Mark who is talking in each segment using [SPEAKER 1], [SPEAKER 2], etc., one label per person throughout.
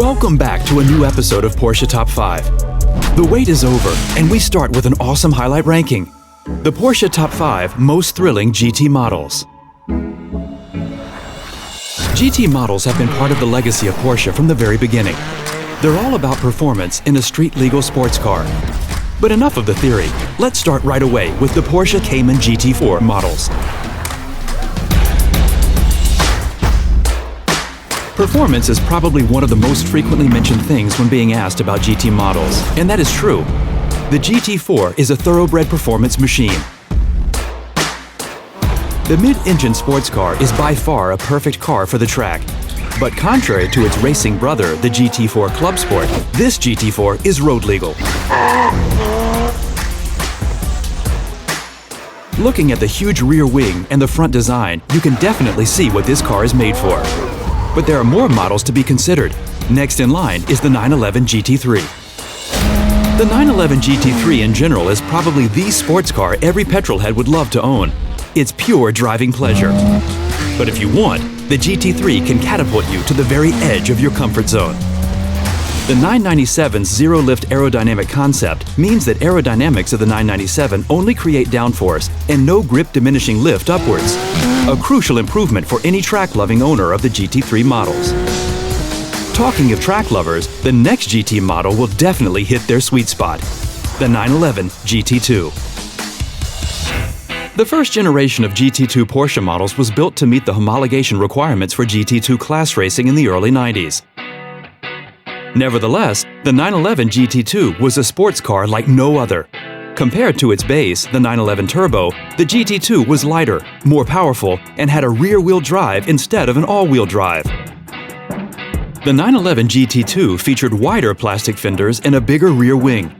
[SPEAKER 1] Welcome back to a new episode of Porsche Top 5. The wait is over, and we start with an awesome highlight ranking. The Porsche Top 5 Most Thrilling GT Models. GT models have been part of the legacy of Porsche from the very beginning. They're all about performance in a street-legal sports car. But enough of the theory. Let's start right away with the Porsche Cayman GT4 models. Performance is probably one of the most frequently mentioned things when being asked about GT models, and that is true. The GT4 is a thoroughbred performance machine. The mid-engine sports car is by far a perfect car for the track. But contrary to its racing brother, the GT4 Club Sport, this GT4 is road legal. Looking at the huge rear wing and the front design, you can definitely see what this car is made for. But there are more models to be considered. Next in line is the 911 GT3. The 911 GT3 in general is probably the sports car every petrolhead would love to own. It's pure driving pleasure. But if you want, the GT3 can catapult you to the very edge of your comfort zone. The 997's zero-lift aerodynamic concept means that aerodynamics of the 997 only create downforce and no grip-diminishing lift upwards, a crucial improvement for any track-loving owner of the GT3 models. Talking of track lovers, the next GT model will definitely hit their sweet spot, the 911 GT2. The first generation of GT2 Porsche models was built to meet the homologation requirements for GT2 class racing in the early 90s. Nevertheless, the 911 GT2 was a sports car like no other. Compared to its base, the 911 Turbo, the GT2 was lighter, more powerful, and had a rear-wheel drive instead of an all-wheel drive. The 911 GT2 featured wider plastic fenders and a bigger rear wing.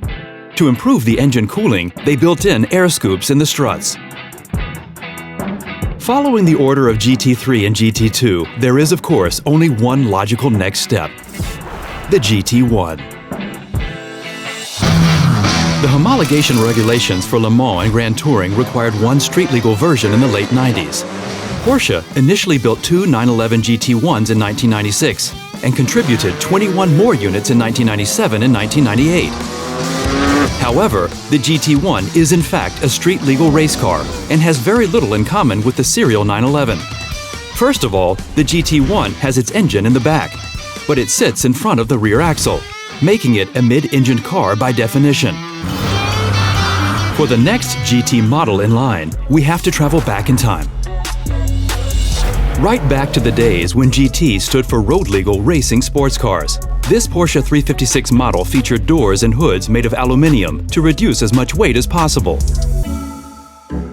[SPEAKER 1] To improve the engine cooling, they built in air scoops in the struts. Following the order of GT3 and GT2, there is, of course, only one logical next step: the GT1. The homologation regulations for Le Mans and Grand Touring required one street-legal version in the late 90s. Porsche initially built two 911 GT1s in 1996 and contributed 21 more units in 1997 and 1998. However, the GT1 is in fact a street-legal race car and has very little in common with the serial 911. First of all, the GT1 has its engine in the back, but it sits in front of the rear axle, making it a mid-engined car by definition. For the next GT model in line, we have to travel back in time. Right back to the days when GT stood for road-legal racing sports cars. This Porsche 356 model featured doors and hoods made of aluminum to reduce as much weight as possible.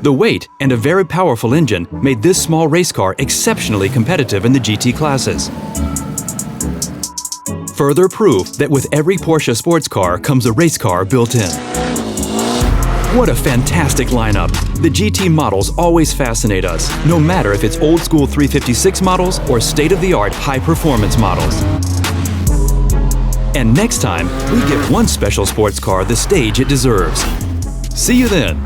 [SPEAKER 1] The weight and a very powerful engine made this small race car exceptionally competitive in the GT classes. Further proof that with every Porsche sports car comes a race car built in. What a fantastic lineup! The GT models always fascinate us, no matter if it's old-school 356 models or state-of-the-art high-performance models. And next time, we give one special sports car the stage it deserves. See you then!